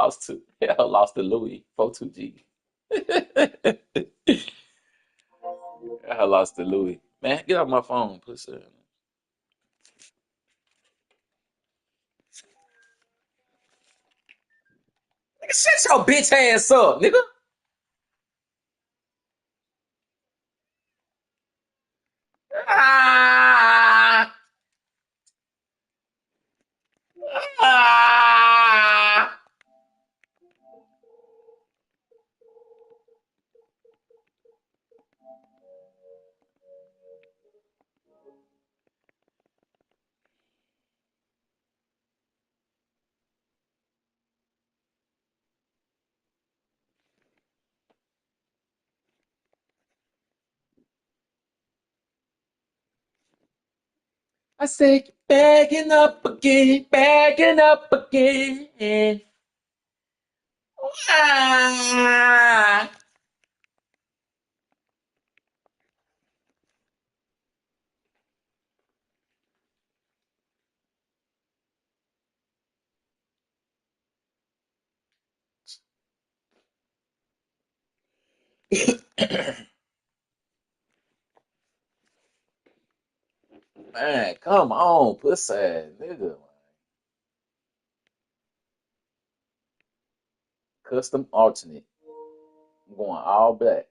Lost to Louis 42G. I lost to Louis. Man, get off my phone, pussy. Nigga, shut your bitch ass up, nigga. Ah, ah. I say, bagging up again, bagging up again. Ah. Man, come on, pussy ass nigga. Custom alternate. I'm going all black.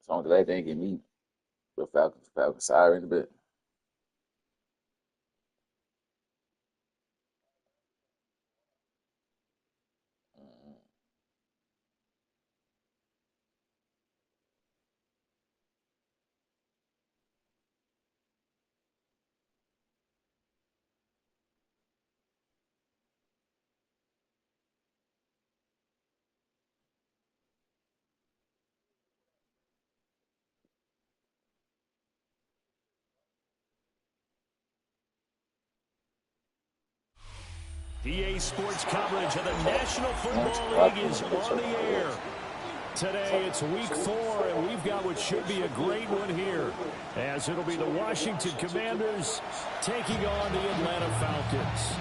As long as that didn't get me the Falcon siren in a bit. EA Sports coverage of the National Football League is on the air. Today it's week 4, and we've got what should be a great one here, as it'll be the Washington Commanders taking on the Atlanta Falcons.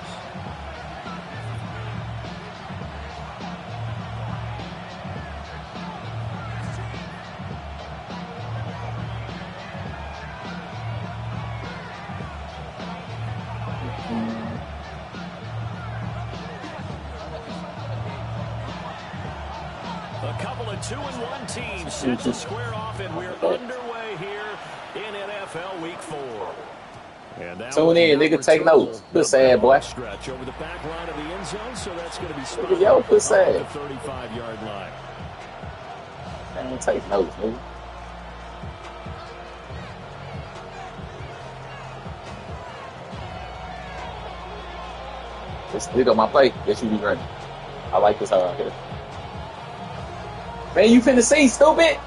A couple of 2-1 teams set to square off, and we're underway here in NFL Week 4. And Tune in, nigga, take notes. Pussy ass boy. Stretch over the back line of the end zone, so that's going to be Look at your pussy the ass. 35-yard line. Man, take notes, nigga. Just stick on my plate. That you be ready. I like this how I hit it. Man, you finna see, stupid.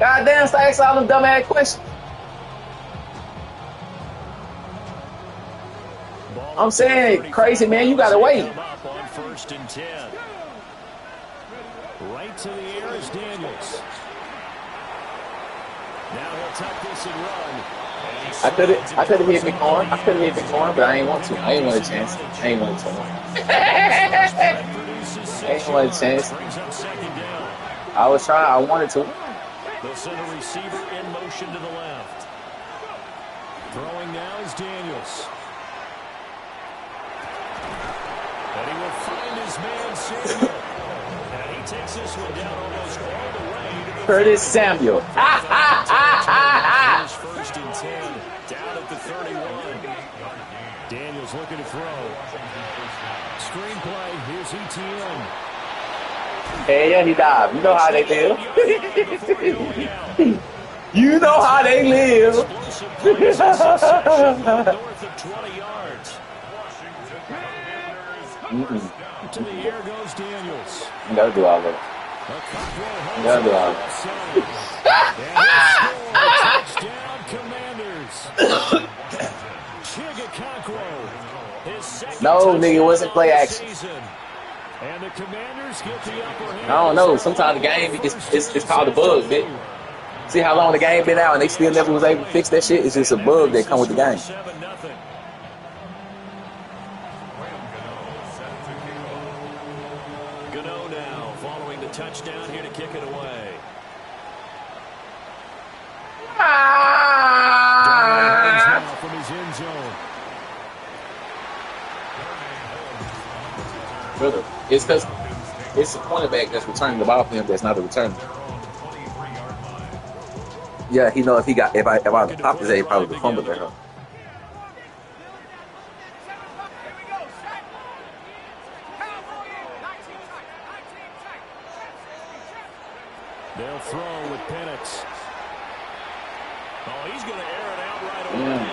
Goddamn, start asking all them dumbass questions. I'm saying, crazy man, you gotta wait. Up on 1st and 10. Right to the air is Daniels. Now he'll tuck this and run. I could have hit McCorn. I could have hit McCorn, but I ain't want to. I ain't want a chance. I ain't want a chance. I ain't want a chance. Brings up 2nd down. I was trying. I wanted to. They'll send a receiver in motion to the left. Throwing now is Daniels. And he will find his man Samuel. And he takes this one down almost all the way to the Curtis Samuel. Finish 1st and 10. Down at the 31. Daniels looking to throw. Screenplay. Here's ETN. Hey, yeah, he died. You know how they live. You know how they live. Explosive plays in succession north of 20 yards. To the air goes Daniels. You gotta do all of it. You gotta do all of it. Touchdown, Commanders. No, nigga, it wasn't play action. And the Commanders get the upper hand. I don't know. Sometimes the game it's called a bug, bitch. See how long the game been out and they still never was able to fix that shit? It's just a bug that come with the game. Gano now following the touchdown here to kick it away. Now from his end zone. Brother, it's because it's the cornerback that's returning the ball for him that's not the returner. Yeah, he know if I pop his head, he probably would fumble that. They'll throw with Penix. Oh, he's going to air it out right away.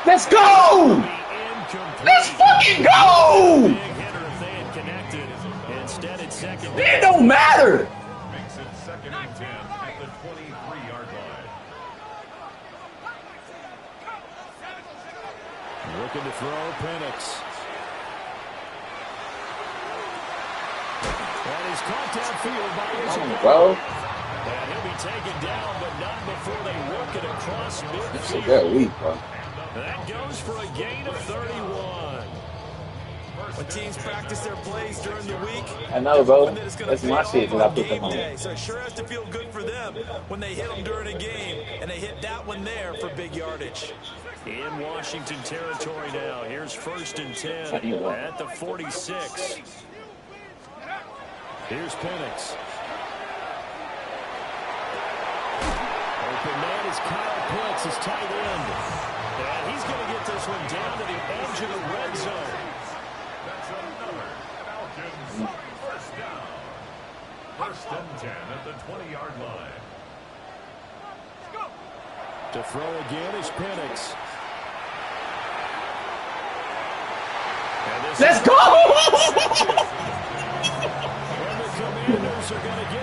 Let's go! Let's fucking go! Big hitter if they had connected. Instead, it's second. It don't matter. Makes it 2nd and 10 at the 23-yard line. Looking to throw Penix. And he's caught downfield by his Bro. And he'll be taken down, but not before they work it across midfield. Shit, that weak, bro. That goes for a gain of 31. When teams practice their plays during the week, I know, bro. That's my shit that I put them on. so it sure has to feel good for them when they hit them during a game, and they hit that one there for big yardage. In Washington territory now. Here's 1st and 10 at the 46. Here's Penix. Open man is Kyle Pitts, his tight end. And he's going to get this one down to the edge of the red zone. That's another Falcons first down. 1st and 10 at the 20-yard line. To throw again is Penix. Let's go!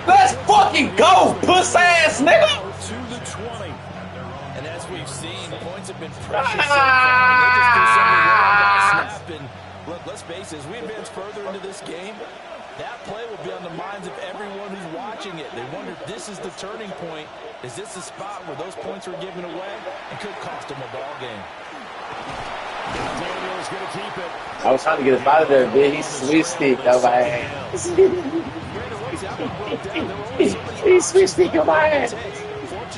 Let's fucking go, puss ass nigga! To the 20. And as we've seen, points have been precious so far. They just do something well on that snap. And look, let's face it, as we advance further into this game, that play will be on the minds of everyone who's watching it. They wonder if this is the turning point. Is this the spot where those points were given away and could cost them a ball game? Daniel's going to keep it. I was trying to get us out of there, bitch. He switch stick over my ass. He switch stick over my ass. First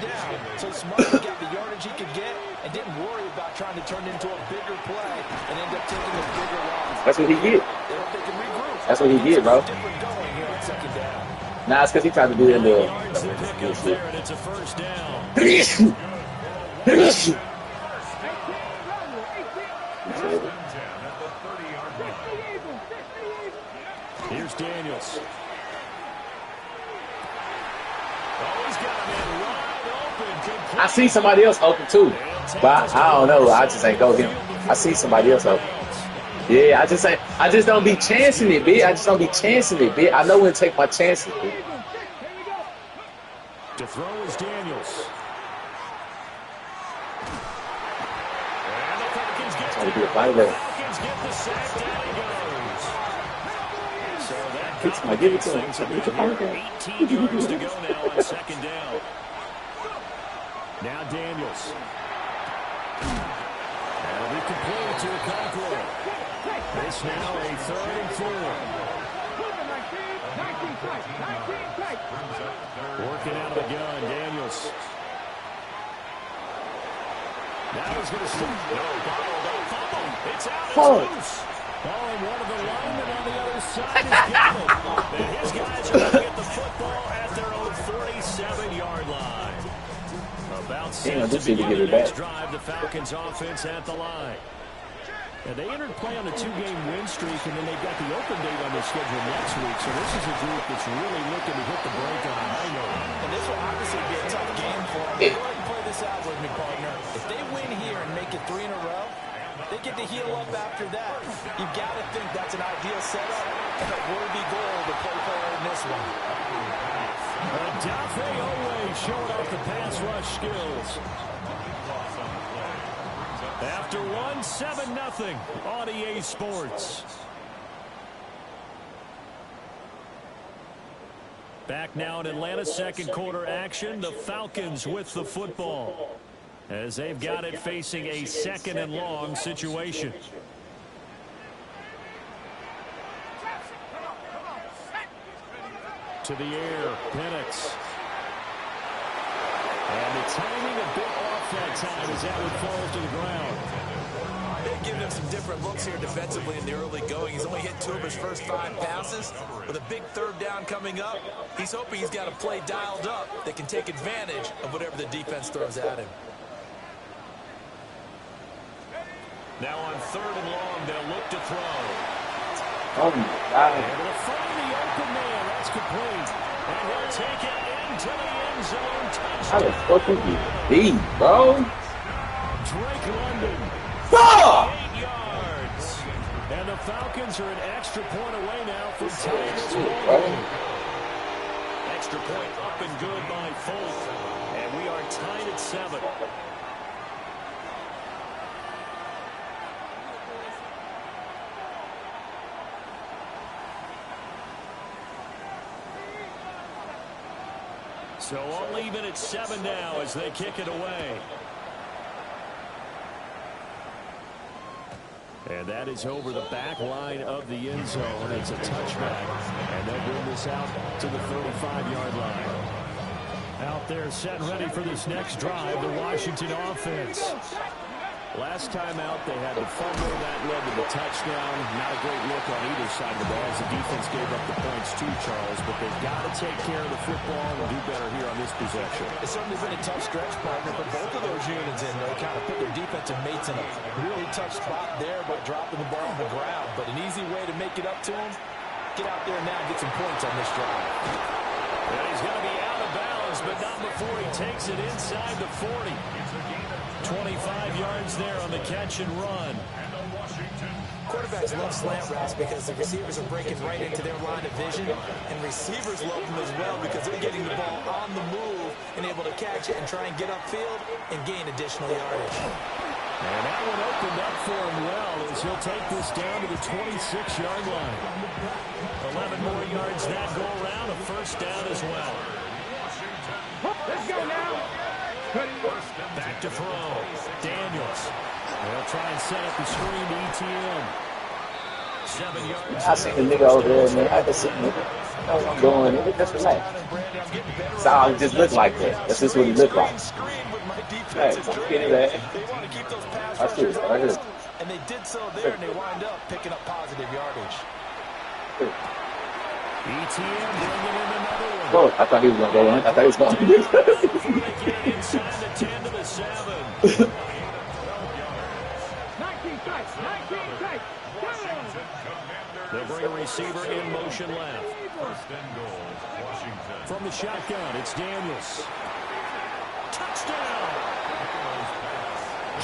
down, so Smart got the yardage he could get and didn't worry about trying to turn it into a bigger play and end up taking a bigger loss. That's what he did. They can regroup. That's what he did, bro. Different going here on 2nd down. Nah, it's because he tried to do it in the... It's a first down. Here's Daniels. Oh, he's got him wide open. I see somebody else open too, but I don't know. I just ain't go him. I see somebody else open. Yeah, I just don't be chancing it, bitch. I just don't be chancing it, bitch. I know when to take my chances, bitch. To throw is Daniels. And the Falcons get Trying to be a fight there. Falcons get the sack. Down he goes. So that Give it to him. things have got 18 yards to go now on 2nd down. Now Daniels. That'll be complete to Okonkwo. It's now a 3rd and 4. Working out of the gun, Daniels. Now he's going to shoot. No, don't fumble. It's out. It's loose. Oh, and one of the linemen on the other side is getting it. And his guys are going to get the football at their own 47-yard line. About set to begin the next drive, the Falcons offense at the line. And they entered play on a 2-game win streak, and then they've got the open date on their schedule next week. So this is a group that's really looking to hit the break on a high note. And this will obviously be a tough game for them. Go ahead and play this out with me, partner. If they win here and make it 3 in a row, they get to heal up after that. You've got to think that's an ideal setup and a worthy goal to play for in this one. Dafe always showing off the pass rush skills. After one, 7-0 on EA Sports. Back now in Atlanta's second quarter action. The Falcons with the football as they've got it facing a 2nd and long situation. To the air, Penix. And the timing a bit off that time as that one falls to the ground. They've given him some different looks here defensively in the early going. He's only hit 2 of his first 5 passes. With a big 3rd down coming up, he's hoping he's got a play dialed up that can take advantage of whatever the defense throws at him. Now on 3rd and long, they'll look to throw. Oh, my God. Able to find the open man. That's complete. And he'll take it into the end zone. How the Touchdown. fuck is he beat, bro? Drake London. 8 Fuck! yards. And the Falcons are an extra point away now from tying this Shit, ball bro. game. Extra point up and good by Folk. And we are tied at 7. So all even at 7 now as they kick it away. And that is over the back line of the end zone. It's a touchback. And they'll bring this out to the 35-yard line. Out there set ready for this next drive, the Washington offense. Last time out, they had the fumble that led to the touchdown. Not a great look on either side of the ball as the defense gave up the points too, Charles. But they've got to take care of the football and do better here on this possession. It's certainly been a tough stretch, partner, but both of those units in there kind of put their defensive mates in a really tough spot there by dropping the ball on the ground. But an easy way to make it up to them, get out there now and get some points on this drive. And he's going to be out of bounds, but not before he takes it inside the 40. 25 yards there on the catch and run. Quarterbacks love slant routes because the receivers are breaking right into their line of vision, and receivers love them as well because they're getting the ball on the move and able to catch it and try and get upfield and gain additional yardage. And that one opened up for him well as he'll take this down to the 26-yard line. 11 more yards that go around, a first down as well. Let's go now. Back to throw. Daniels. They'll try and set up the screen to ETN. 7 yards. I see the nigga over there, man. I just see the nigga. Know what I'm doing, nigga. Just relax. That's how it just look like that. That's just what he look like. Hey, I'm getting that. I see it right here. And they did so there, and they wind up picking up positive yardage. ETN bringing in another one. Bro, I thought he was going to go in. I thought he was going to do Inside the 10 to the 7. 19 strikes. 19 strikes. They'll bring a receiver in motion left. First and goal, Washington. From the shotgun, it's Daniels. Touchdown!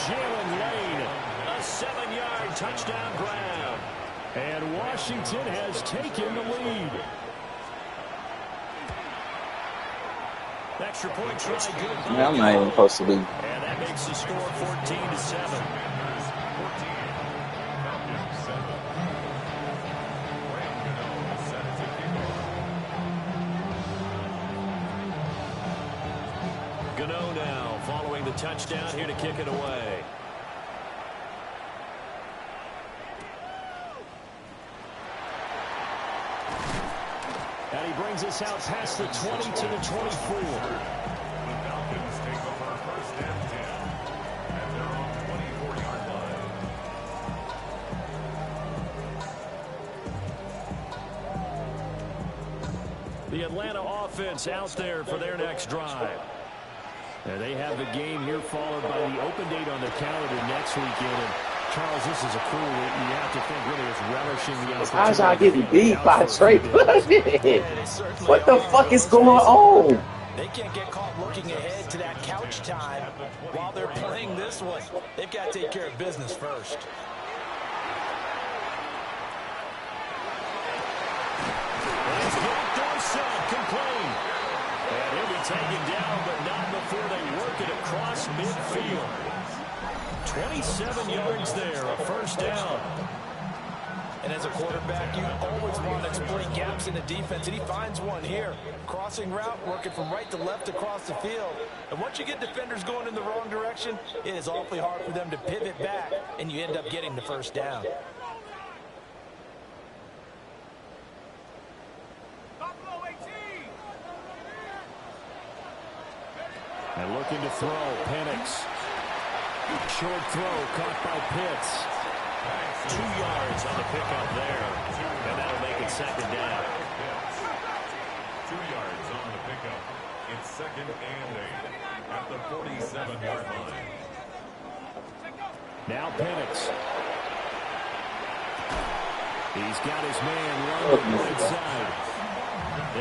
Jalen Lane, a 7-yard touchdown grab. And Washington has taken the lead. Extra point try good. Man, I'm not even supposed to be. And that makes the score 14-7. Gano now following the touchdown here to kick it away. And he brings us out past the 20 to the 24. The Falcons take over first and 10 at their own 24-yard line. The Atlanta offense out there for their next drive. And they have the game here followed by the open date on the calendar next weekend. And Charles, this is a crew that you have to think really is relishing the opportunity. How's y'all getting beat by Trey Puckett? What the fuck is going on? They can't get caught looking ahead to that couch time while they're playing this one. They've got to take care of business first. It's blocked Dorsett, complete. And he'll be taken down, but not before they work it across midfield. 27 yards there, a first down. And as a quarterback, you always want to exploit gaps in the defense, and he finds one here. Crossing route, working from right to left across the field. And once you get defenders going in the wrong direction, it is awfully hard for them to pivot back, and you end up getting the first down. And looking to throw, Penix. Short throw caught by Pitts. 2 yards on the pickup there. And that'll make it second down. 2 yards on the pickup. It's second and 8 at the 47-yard line. Now Penix. He's got his man running inside.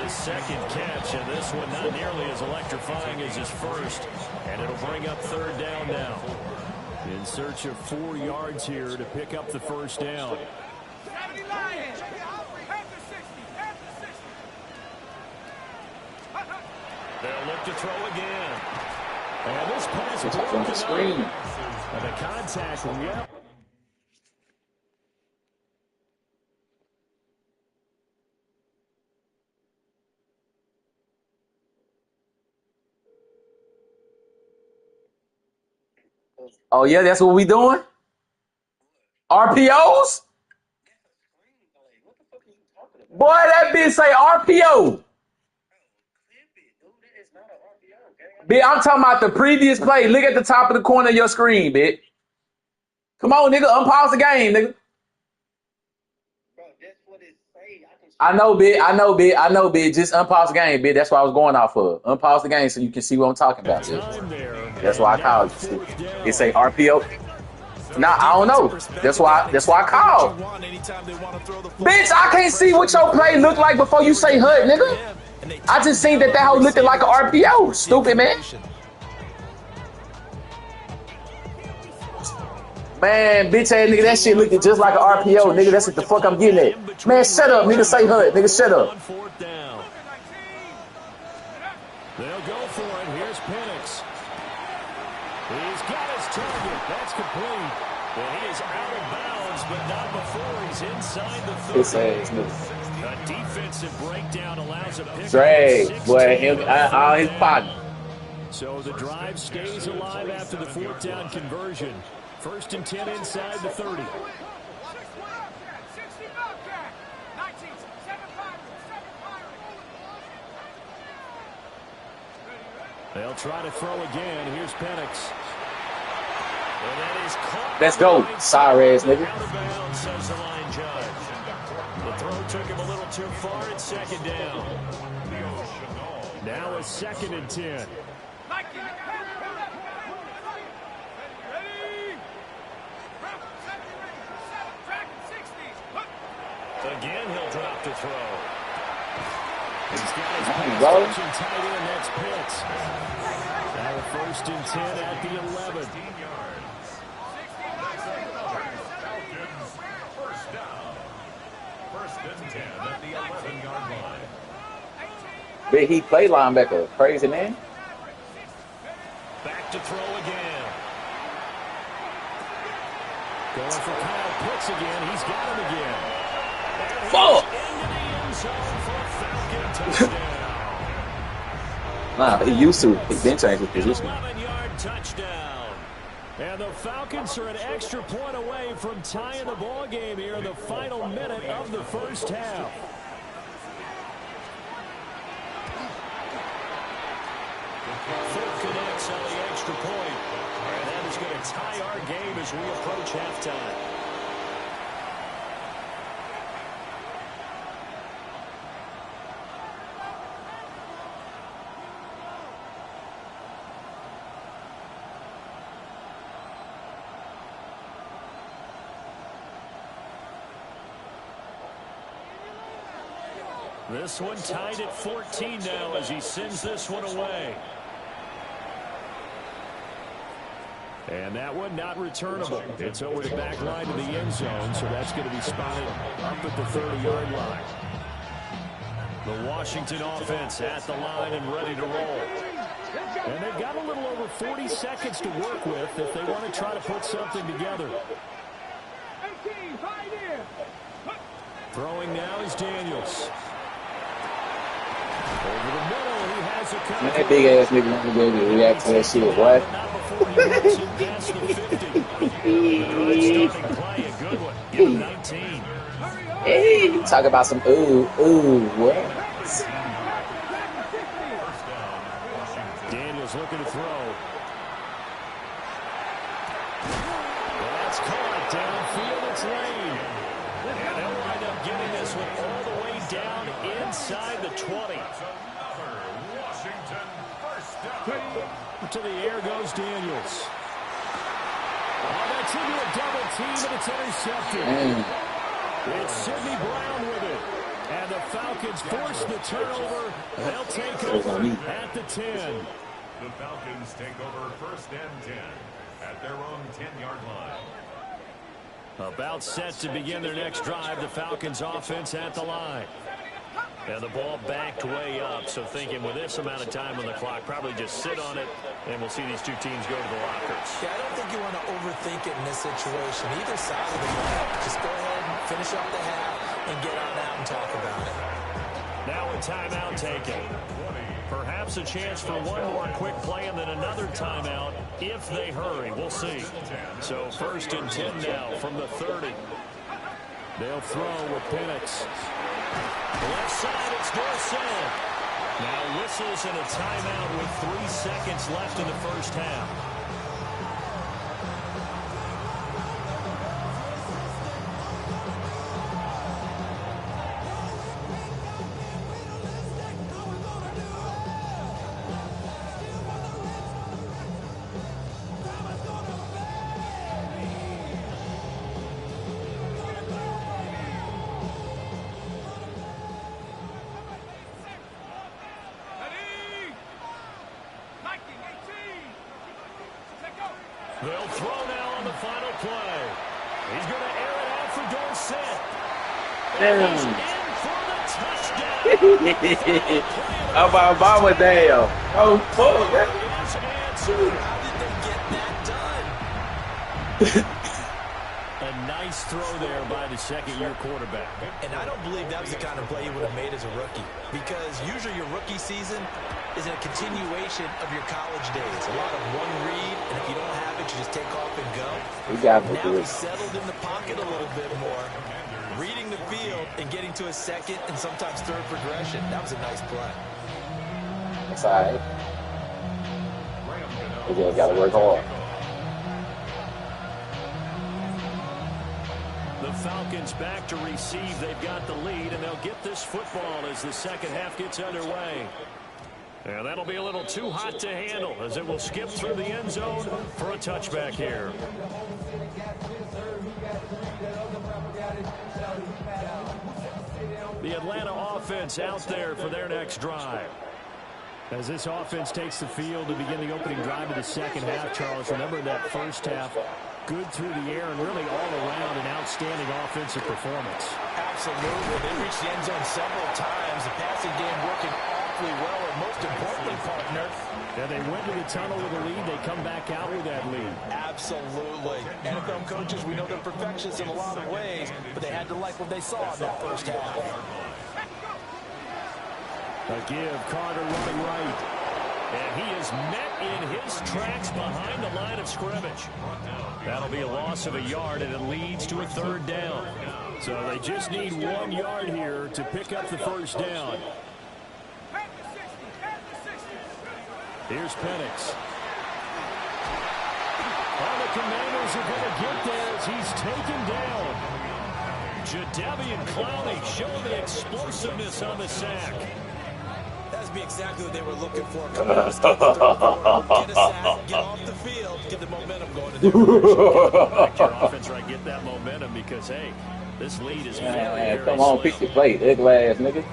His second catch, and this one not nearly as electrifying as his first. And it'll bring up third down now. In search of 4 yards here to pick up the first down. They'll look to throw again. And this pass is on the screen. And the contact, well. Oh, yeah, that's what we doing? RPOs? Boy, that bitch say RPO. Bitch, I'm talking about the previous play. Look at the top of the corner of your screen, bitch. Come on, nigga. Unpause the game, nigga. I know, bitch. Just unpause the game, bitch. That's what I was going off of. Unpause the game so you can see what I'm talking about, bitch. That's why I called you. It say RPO. Nah, I don't know. That's why I called. Bitch, I can't see what your play look like before you say HUD, nigga. I just seen that hoe looking like an RPO. Stupid, man. Man, bitch ass nigga, that shit looking just like an RPO, nigga. That's what the fuck I'm getting at. Man, shut up, nigga. Say HUD, nigga. Shut up. They'll go for it. Here's Penix. He's got his target. That's complete. And he is out of bounds, but not before he's inside the 30. A defensive breakdown allows a pick. Dre, boy, his partner. So the drive stays alive after the 4th down conversion. 1st and 10 inside the 30. They'll try to throw again. Here's Penix. Let's go. Sorry ass nigga. Out of bounds, says the line judge. The throw took him a little too far. It's second down. Now a 2nd and 10. Again, he'll drop to throw. He's got his pass tight end. That's Pitts. Now a 1st and 10 at the 11. First down. 1st and 10 at the 11-yard line. Big he play linebacker. Crazy, man. Back to throw again. Going for Kyle Pitts again. He's got him again. Fuck! Nah, he used to. He been changing position. 11-yard touchdown. And the Falcons are an extra point away from tying the ball game here in the final minute of the first half. Foot connects on the extra point. And that is going to tie our game as we approach halftime. This one tied at 14 now as he sends this one away. And that one not returnable. It's over the back line to the end zone, so that's going to be spotted up at the 30-yard line. The Washington offense at the line and ready to roll. And they've got a little over 40 seconds to work with if they want to try to put something together. Throwing now is Daniels. Over the middle, he has a Man, that big ass nigga want to be able to react to that shit, boy. not before he walks him past the 50. Good starting play, a good one. Give him 19. Hey, talk about some what? Daniels looking to throw. Well, that's caught downfield. It's Lane. And they'll wind up getting this one all the way down inside the 20. To the air goes Daniels. Oh, that's into a double team, and it's intercepted. It's Sidney Brown with it. And the Falcons force the turnover. They'll take over at the 10. The Falcons take over 1st and 10 at their own 10-yard line. About set to begin their next drive. The Falcons offense at the line. And the ball backed way up, so thinking with this amount of time on the clock, probably just sit on it, and we'll see these two teams go to the lockers. Yeah, I don't think you want to overthink it in this situation. Either side of the ball, just go ahead and finish off the half and get on out and talk about it. Now a timeout taken. Perhaps a chance for one more quick play and then another timeout if they hurry. We'll see. So 1st and 10 now from the 30. They'll throw with Penix. Left side, it's Dorsett. Now whistles and a timeout with 3 seconds left in the first half. They'll throw now on the final play. He's going to air it out for Dorsett. And he's in for the touchdown. How about Obama damn? Oh, fuck. How did they get that done? A nice throw there by the second-year quarterback. And I don't believe that was the kind of play he would have made as a rookie, because usually your rookie season is a continuation of your college days. A lot of one read, and if you don't have it, you just take off and go. Now he's settled in the pocket a little bit more, reading the field and getting to a second and sometimes third progression. That was a nice play. That's all right. You just got to work hard. The Falcons back to receive. They've got the lead, and they'll get this football as the second half gets underway. And that'll be a little too hot to handle as it will skip through the end zone for a touchback here. The Atlanta offense out there for their next drive. As this offense takes the field to begin the opening drive of the second half, Charles, remember that first half, good through the air and really all around an outstanding offensive performance. Absolutely. They reached the end zone several times. The passing game working awfully well, and most importantly, partner, yeah, they went to the tunnel with a lead. They come back out with that lead. Absolutely. NFL coaches, we know they're perfectionists in a lot of ways, but they had to like what they saw in that first half. A give, Carter running right. And he is met in his tracks behind the line of scrimmage. That'll be a loss of a yard, and it leads to a third down. So they just need 1 yard here to pick up the first down. Here's Penix. Oh, the Commanders are going to get there as he's taken down. Jadeveon Clowney showing the explosiveness on the sack. That's be exactly what they were looking for. Come on, let's get the third quarter. Get a sack, get off the field, get the momentum going in their Back your offense right, get that momentum because, hey, this lead is very come on, pick your plate, ugly ass nigga.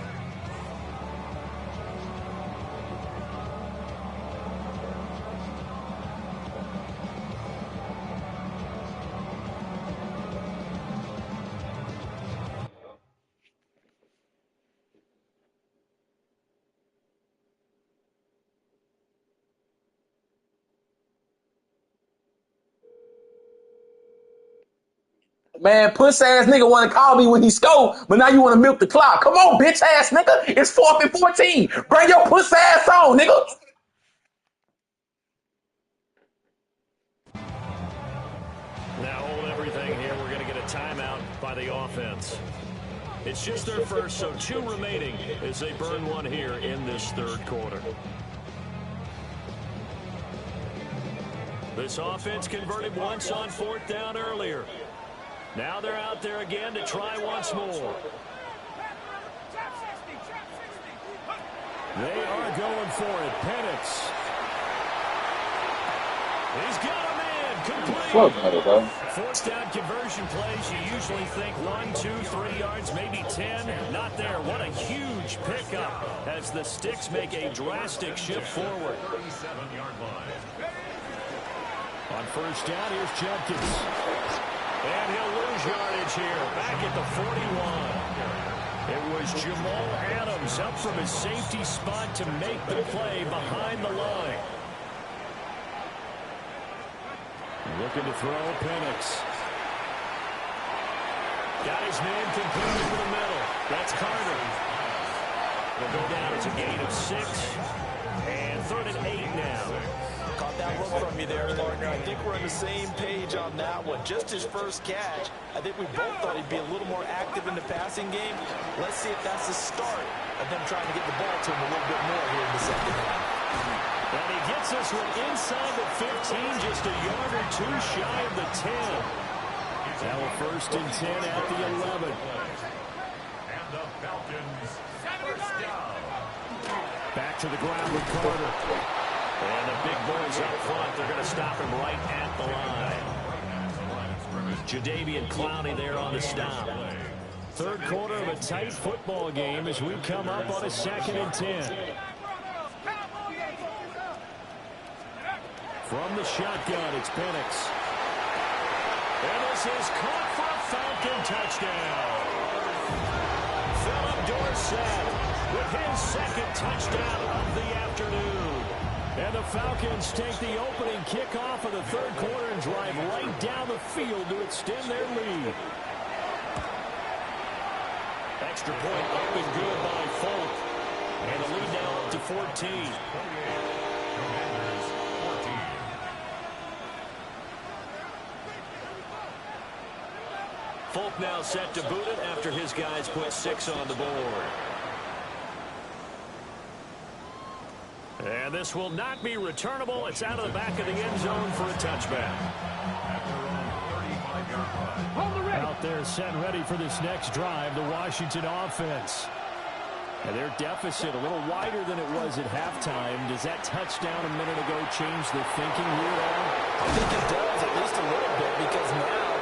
Man, puss ass nigga want to call me when he scored, but now you want to milk the clock. Come on, bitch ass nigga. It's 4th and 14. Bring your puss ass on, nigga. Now hold everything here. We're going to get a timeout by the offense. It's just their first, so 2 remaining as they burn 1 here in this 3rd quarter. This offense converted once on 4th down earlier. Now they're out there again to try once more. They are going for it. Penix. He's got a man complete. 4th down conversion plays. You usually think 1, 2, 3 yards, maybe 10. Not there. What a huge pickup as the Sticks make a drastic shift forward. On 1st down, here's Jenkins. And he'll lose yardage here. Back at the 41. It was Jamal Adams up from his safety spot to make the play behind the line. Looking to throw, Penix. Got his man complete over the middle. That's Carter. They'll go down. It's a gain of 6. And 3rd and 8 now. Caught that look from you there, partner. I think we're on the same page on that one. Just his first catch. I think we both thought he'd be a little more active in the passing game. Let's see if that's the start of them trying to get the ball to him a little bit more here in the 2nd half. And he gets this one inside the 15, just a yard or 2 shy of the 10. Now a 1st and 10 at the 11. And the Falcons first down. Back to the ground with Carter. And the big boys up front, they're going to stop him right at the line. Jadeveon Clowney there on the stop. 3rd quarter of a tight football game as we come up on a 2nd and 10. From the shotgun, it's Penix. And this is caught for a Falcon touchdown. Philip Dorsett with his 2nd touchdown of the afternoon. And the Falcons take the opening kickoff of the 3rd quarter and drive right down the field to extend their lead. Extra point up and good by Folk. And the lead now up to 14. Folk now set to boot it after his guys put 6 on the board. And this will not be returnable. It's out of the back of the end zone for a touchback. Out there set ready for this next drive, the Washington offense. And their deficit a little wider than it was at halftime. Does that touchdown a minute ago change the thinking here at all? I think it does, at least a little bit, because now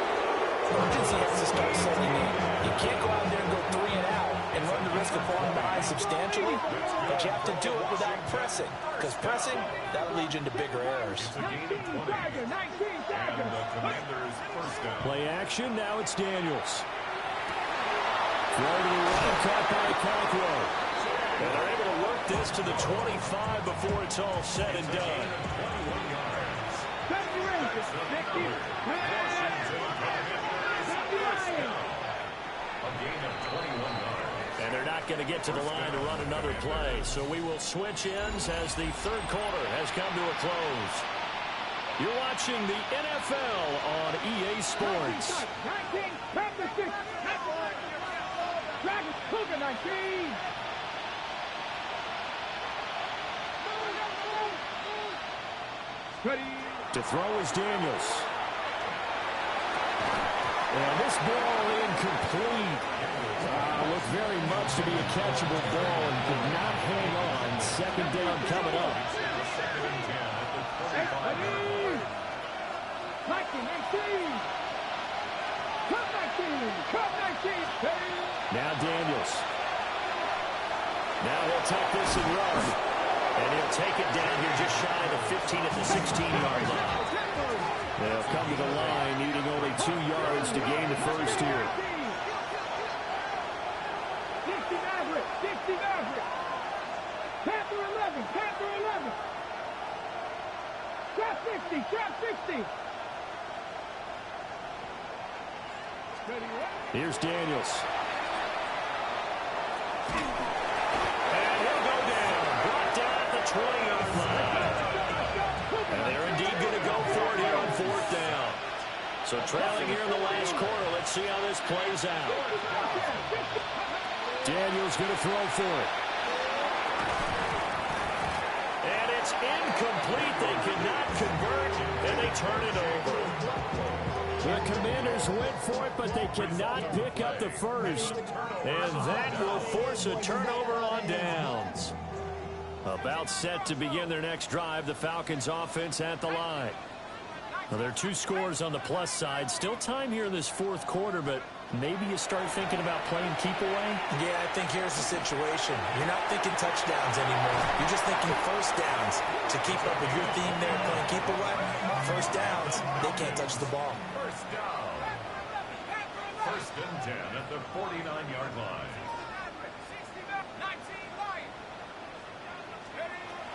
urgency has to start setting in. You can't go out there and go 3 and out and run the risk of falling behind substantially, but you have to do it without pressing, because pressing, that'll lead you into bigger errors. Play action, now it's Daniels. Throw to the right, caught by Cockrell. And they're able to work this to the 25 before it's all said and done. And they're not going to get to the line to run another play. So we will switch ends as the 3rd quarter has come to a close. You're watching the NFL on EA Sports. To throw is Daniels. And this ball incomplete. Looked very much to be a catchable ball and could not hang on. 2nd down coming up. Now Daniels. Now he'll take this and run. And he'll take it down here just shy of the 15 at the 16-yard line. They'll come to the line needing only 2 yards to gain the first here. 60 Maverick. Panther 11. Trap 60. Here's Daniels. And he'll go down. Brought down at the 20-yard line. And they're indeed going to go for it here on 4th down. So trailing here in the last quarter. Let's see how this plays out. Daniels going to throw for it. And it's incomplete. They cannot convert, and they turn it over. The Commanders went for it, but they cannot pick up the first. And that will force a turnover on downs. About set to begin their next drive, the Falcons offense at the line. Well, there are 2 scores on the plus side. Still time here in this 4th quarter, but maybe you start thinking about playing keep away? Yeah, I think here's the situation. You're not thinking touchdowns anymore. You're just thinking first downs. To keep up with your theme there, playing keep away, first downs, they can't touch the ball. First down. 1st and 10 at the 49-yard line.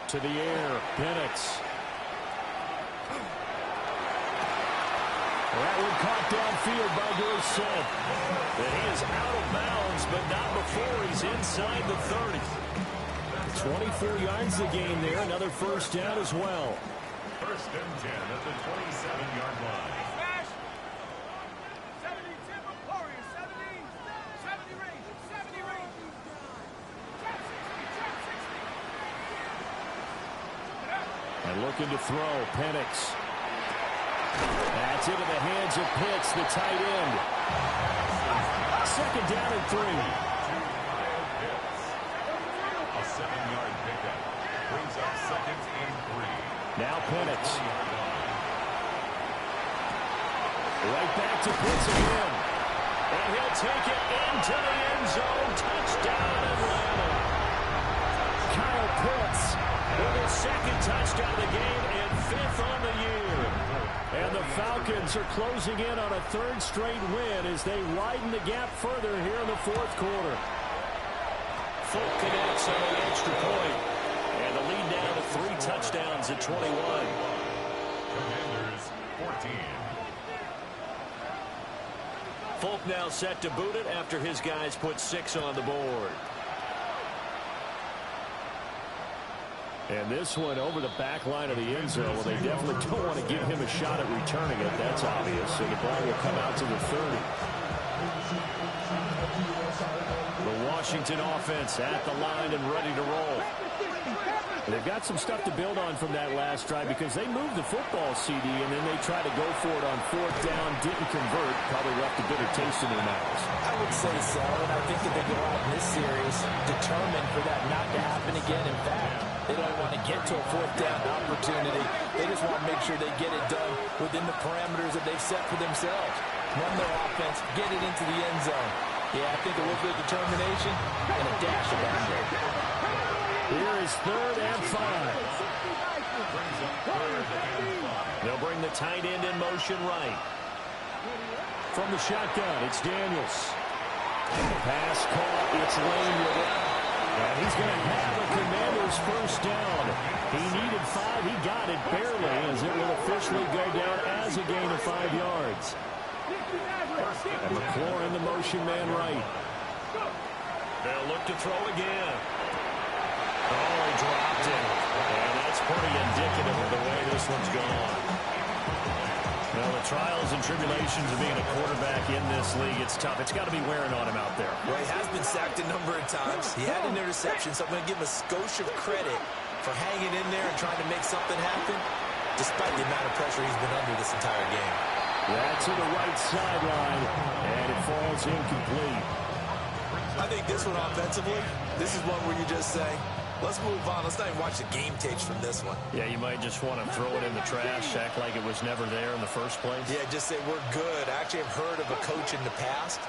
To the air, Penix. That one caught downfield by Dorsett. And he is out of bounds, but not before he's inside the 30. 24 yards the game there. Another first down as well. 1st and 10 at the 27-yard line. And looking to throw, Penix. That's into the hands of Pitts, the tight end. 2nd down and 3. A 7-yard pickup brings up 2nd and 3. Now Penix. Right back to Pitts again. And he'll take it into the end zone. Touchdown Atlanta. Kyle Pitts with his 2nd touchdown of the game and 5th on the year. And the Falcons are closing in on a 3rd straight win as they widen the gap further here in the 4th quarter. Folk connects on the extra point. And the lead down to 3 touchdowns at 21. Commanders 14. Folk now set to boot it after his guys put 6 on the board. And this one over the back line of the end zone. Well, they definitely don't want to give him a shot at returning it. That's obvious. So the ball will come out to the 30. The Washington offense at the line and ready to roll. They've got some stuff to build on from that last drive because they moved the football, CD, and then they tried to go for it on 4th down, didn't convert, probably left a bitter taste in their mouths. I would say so, and I think that they go out in this series determined for that not to happen again. In fact, they don't want to get to a 4th down opportunity. They just want to make sure they get it done within the parameters that they've set for themselves. Run their offense, get it into the end zone. Yeah, I think a little bit of determination and a dash of anger. Here is 3rd and 5. They'll bring the tight end in motion right. From the shotgun, it's Daniels. Pass caught, it's Lane with it. And he's going to have a Commander's first down. He needed 5, he got it barely as it will officially go down as a gain of 5 yards. And McLaurin, the motion man right. They'll look to throw again. Oh, he dropped it. And that's pretty indicative of the way this one's gone. Well, the trials and tribulations of being a quarterback in this league, it's tough. It's got to be wearing on him out there. Well, he has been sacked a number of times. He had an interception, so I'm going to give him a skosh of credit for hanging in there and trying to make something happen, despite the amount of pressure he's been under this entire game. That's to the right sideline, and it falls incomplete. I think this one offensively, this is one where you just say, let's move on. Let's not even watch the game tapes from this one. Yeah, you might just want to throw it in the trash, act like it was never there in the first place. Yeah, just say we're good. I actually have heard of a coach in the past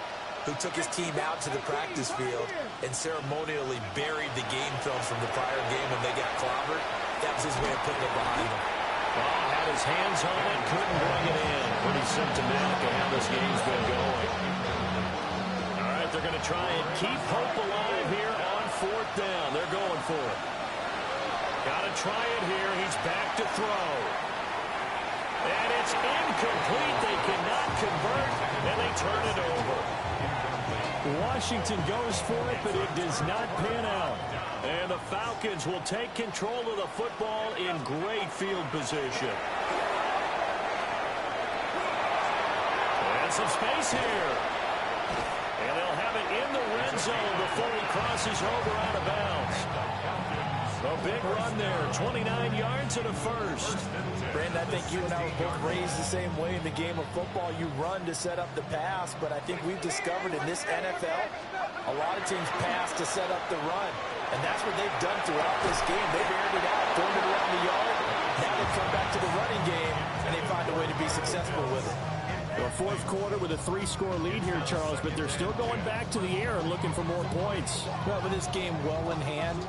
who took his team out to the practice field and ceremonially buried the game films from the prior game when they got clobbered. That was his way of putting it behind him. Well, had his hands on it, couldn't bring it in. Pretty symptomatic of how this game's been going. All right, they're going to try and keep hope alive here on 4th down. They're going for it. Got to try it here. He's back to throw. And it's incomplete. They cannot convert, and they turn it over. Washington goes for it, but it does not pan out. And the Falcons will take control of the football in great field position. And some space here. And they'll have it in the red zone before he crosses over out of bounds. A big run there, 29 yards and a first. Brandon, I think you and I were both raised the same way in the game of football. You run to set up the pass, but I think we've discovered in this NFL, a lot of teams pass to set up the run. And that's what they've done throughout this game. They've aired it out, thrown it around the yard. Now they come back to the running game, and they find a way to be successful with it. The fourth quarter with a 3-score lead here, Charles, but they're still going back to the air and looking for more points. Well, with this game well in hand,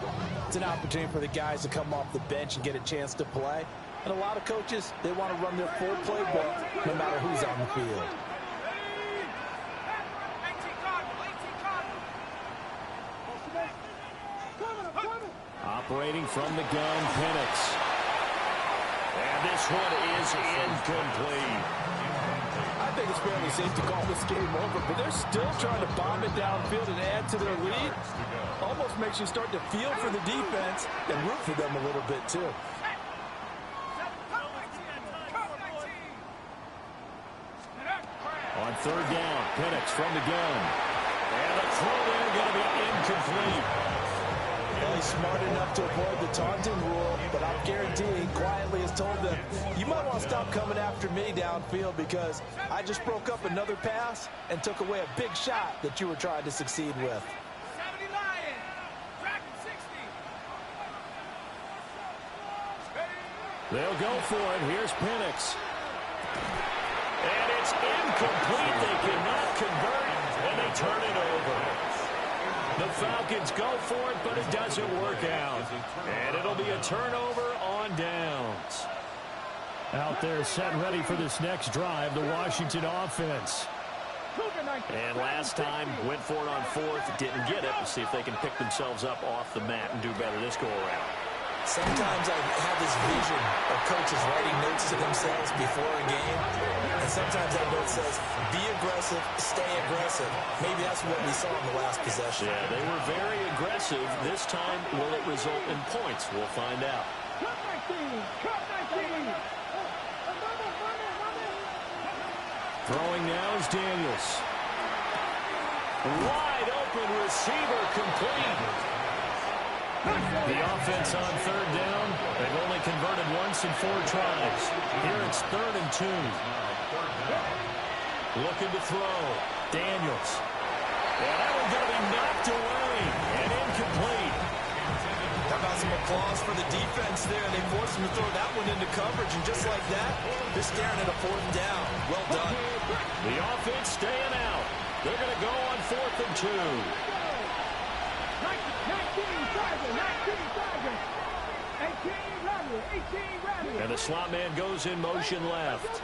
it's an opportunity for the guys to come off the bench and get a chance to play. And a lot of coaches, they want to run their full playbook no matter who's on the field. Operating from the gun, Penix. And this one is incomplete. I think it's fairly safe to call this game over, but they're still trying to bomb it downfield and add to their lead. Almost makes you start to feel for the defense and root for them a little bit, too. On third down, Penix from the gun. And the throw there going to be incomplete. Well, he's smart enough to avoid the taunting rule, but I'm guaranteeing quietly has told them, you might want to stop coming after me downfield because I just broke up another pass and took away a big shot that you were trying to succeed with. They'll go for it. Here's Penix. And it's incomplete. They cannot convert, and they turn it over. The Falcons go for it, but it doesn't work out. And it'll be a turnover on downs. Out there set and ready for this next drive, the Washington offense. And last time, went for it on fourth, didn't get it. We'll see if they can pick themselves up off the mat and do better this go-around. Sometimes I have this vision of coaches writing notes to themselves before a game, and sometimes that note says, be aggressive, stay aggressive. Maybe that's what we saw in the last possession. Yeah, they were very aggressive. This time, will it result in points? We'll find out. Throwing now is Daniels. Wide open receiver complete. The offense on third down. They've only converted once in 4 tries. Here it's 3rd and 2. Looking to throw. Daniels. And that one's going to be knocked away and incomplete. How about some applause for the defense there? They forced him to throw that one into coverage, and just like that, they're staring at a 4th down. Well done. The offense staying out. They're going to go on 4th and 2. And the slot man goes in motion left.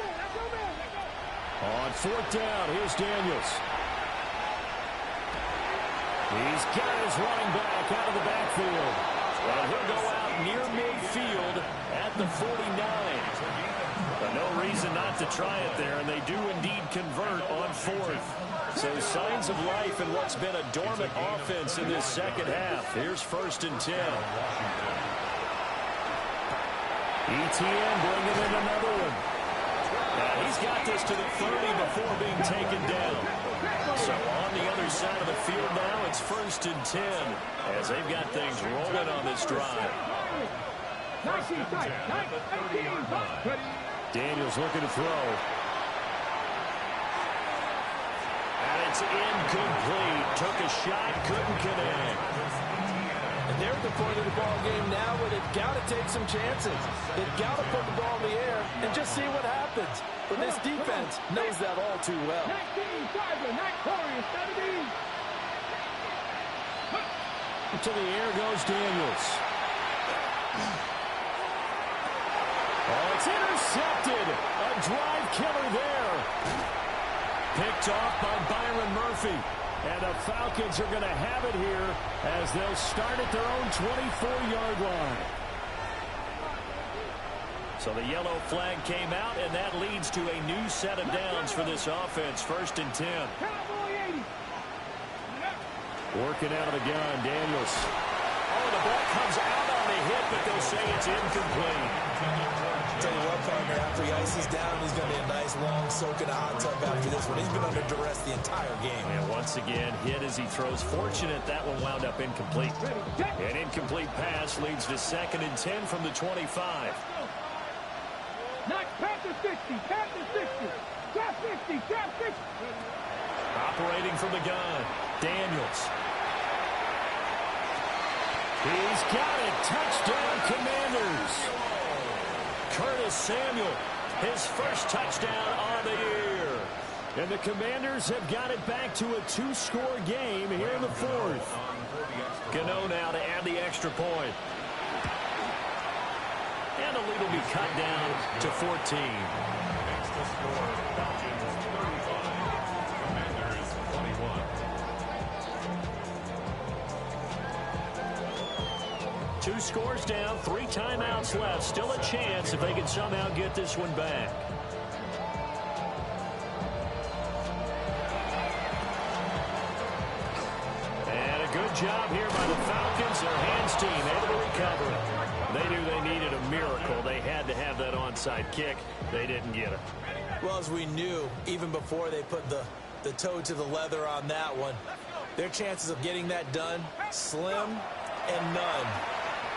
On 4th down, here's Daniels. He's got his running back out of the backfield. And he'll go out near midfield at the 49. But no reason not to try it there, and they do indeed convert on 4th. So signs of life in what's been a dormant offense in this second half. Here's 1st and 10. ETN bringing in another one. Now he's got this to the 30 before being taken down. So on the other side of the field now, it's 1st and 10 as they've got things rolling on this drive. Daniels looking to throw. And it's incomplete. Took a shot, couldn't connect. And they're at the point of the ball game now where they've got to take some chances. They've got to put the ball in the air and just see what happens. But this defense knows that all too well. To the air goes Daniels. Oh, it's intercepted. A drive killer there. Picked off by Byron Murphy. And the Falcons are going to have it here as they'll start at their own 24-yard line. So the yellow flag came out, and that leads to a new set of downs for this offense. 1st and 10. Working out of the gun, Daniels. Oh, the ball comes out on the hit, but they'll say it's incomplete. Tell you what, partner, after he ices down, he's going to be a nice, long soak in a hot tub after this one. He's been under duress the entire game. And once again, hit as he throws. Fortunate that one wound up incomplete. An incomplete pass leads to 2nd and 10 from the 25. Panther 60, Panther 60, Trap 60, Trap 60. Operating from the gun, Daniels. He's got it. Touchdown, Commanders. Curtis Samuel, his first touchdown on the year. And the Commanders have got it back to a 2-score game here in the 4th. Gano now to add the extra point. And the lead will be cut down to 14. Next to score, Falcons 35, Commanders 21. 2 scores down, 3 timeouts left. Still a chance if they can somehow get this one back. And a good job here by the Falcons. Their hands team able to recover. They knew they needed a miracle. They had to have that onside kick. They didn't get it. Well, as we knew, even before they put the toe to the leather on that one, their chances of getting that done, slim and none.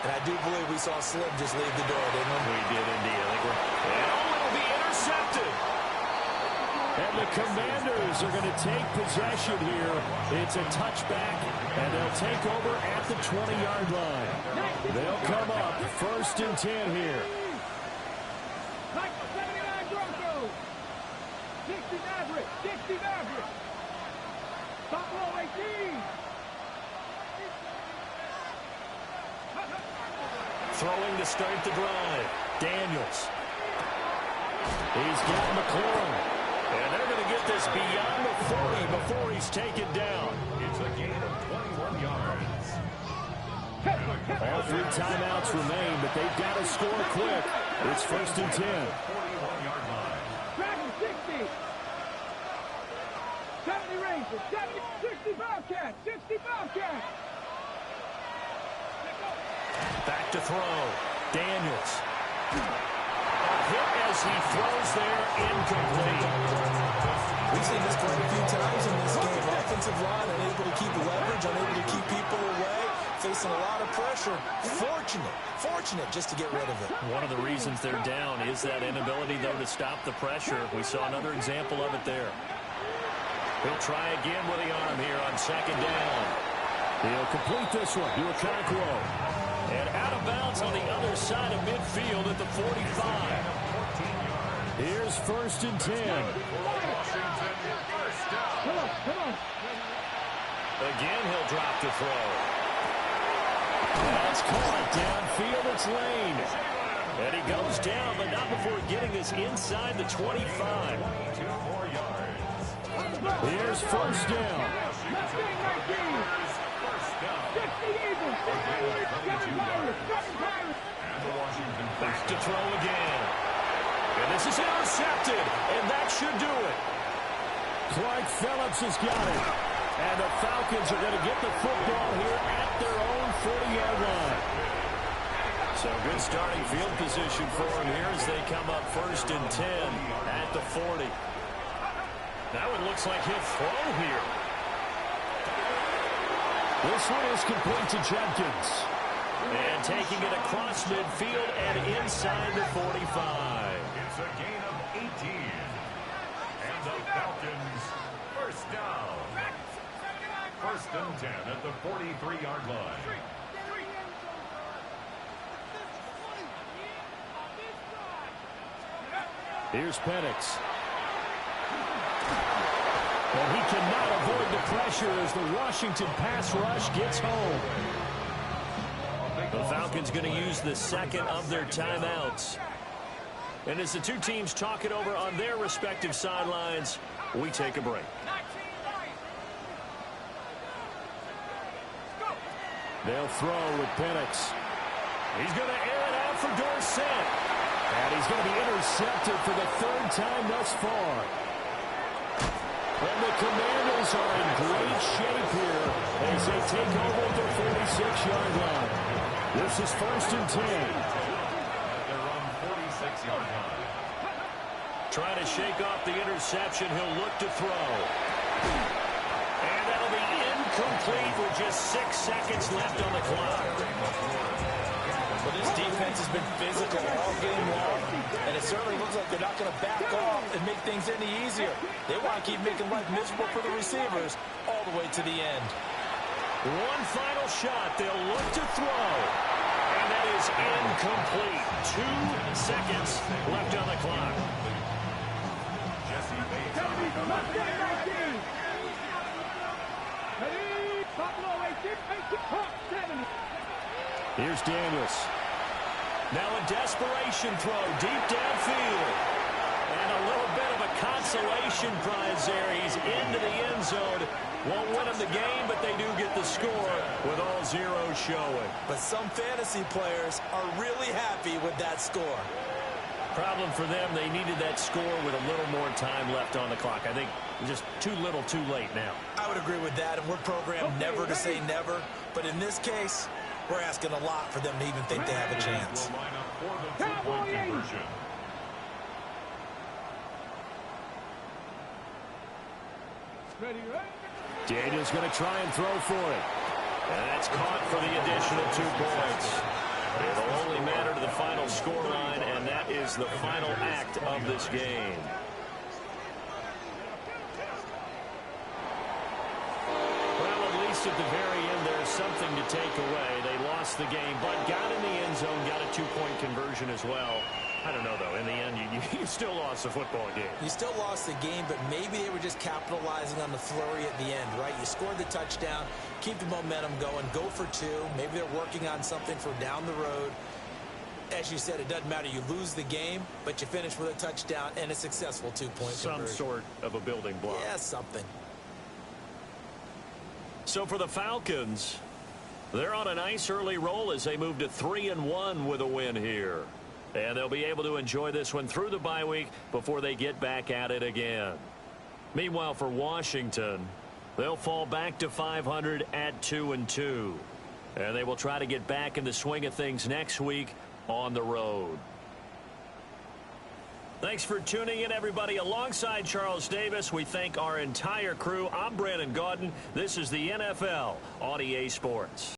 And I do believe we saw Slim just leave the door, didn't we? We did indeed. I think will be intercepted. And the Commanders are going to take possession here. It's a touchback, and they'll take over at the 20-yard line. They'll come up 1st and 10 here. 79 Broncos. 60 Maverick, 60 Maverick. Top row 18. Throwing to start the drive. Daniels. He's got McLaurin. And they're going to get this beyond the 40 before he's taken down. It's a gain of 21 yards. All 3 timeouts remain, but they've got to score quick. It's 1st and 10. 41-yard line. Dragon 60. 70 Rangers, 70, 60 Bobcats, 60 Bobcats. Back to throw. Daniels. Hit as he throws there, incomplete. We've seen this quite a few times in this game. Offensive line unable to keep leverage, unable to keep people away, facing a lot of pressure. Fortunate just to get rid of it. One of the reasons they're down is that inability, though, to stop the pressure. We saw another example of it there. He'll try again with the arm here on 2nd down. He'll complete this one to Okonkwo. And out of bounds on the other side of midfield at the 45. Here's 1st and 10. Come on. Again, he'll drop the throw. That's caught downfield. It's Lane. And he goes down, but not before getting this inside the 25. Here's 1st down. Back to throw again. And this is intercepted, and that should do it. Clark Phillips has got it. And the Falcons are going to get the football here at their own 40-yard line. So good starting field position for them here as they come up 1st and 10 at the 40. That one looks like he'll throw here. This one is complete to Jenkins. And taking it across midfield and inside the 45. It's a gain of 18. And the Falcons, 1st down. 1st and 10 at the 43-yard line. Here's Penix. And he cannot avoid the pressure as the Washington pass rush gets home. The Falcons going to use the 2nd of their timeouts. And as the 2 teams talk it over on their respective sidelines, we take a break. They'll throw with Penix. He's going to air it out for Dorsett. And he's is going to be intercepted for the third time thus far. And the Commanders are in great shape here as they take over at their 46-yard line. This is 1st and 10. They're on 46-yard line. Trying to shake off the interception. He'll look to throw. And that'll be incomplete with just 6 seconds left on the clock. Well, this defense has been physical all game long, and it certainly looks like they're not going to back off and make things any easier. They want to keep making life miserable for the receivers all the way to the end. One final shot. They'll look to throw. And that is incomplete. 2 seconds left on the clock. Jesse Bates. Here's Daniels. Now a desperation throw deep downfield. And a little bit of a consolation prize there. He's into the end zone. Won't win him the game, but they do get the score with all zeros showing. But some fantasy players are really happy with that score. Problem for them, they needed that score with a little more time left on the clock. I think just too little too late now. I would agree with that, and we're programmed never to say never. But in this case, we're asking a lot for them to even think they have a chance. Will line up for the two-point conversion. Daniel's going to try and throw for it. And that's caught for the additional 2 points. It'll only matter to the final scoreline, and that is the final act of this game. Well, at least at the very end, there's something to take away. They lost the game, but got in the end zone, got a 2-point conversion as well. I don't know, though. In the end, you still lost the football game. You still lost the game, but maybe they were just capitalizing on the flurry at the end, right? You scored the touchdown, keep the momentum going, go for 2. Maybe they're working on something for down the road. As you said, it doesn't matter. You lose the game, but you finish with a touchdown and a successful 2-point conversion. Some sort of a building block. Yeah, something. So for the Falcons, they're on a nice early roll as they move to 3-1 with a win here. And they'll be able to enjoy this one through the bye week before they get back at it again. Meanwhile, for Washington, they'll fall back to 500 at 2-2. And they will try to get back in the swing of things next week on the road. Thanks for tuning in, everybody. Alongside Charles Davis, we thank our entire crew. I'm Brandon Gaudin. This is the NFL on EA Sports.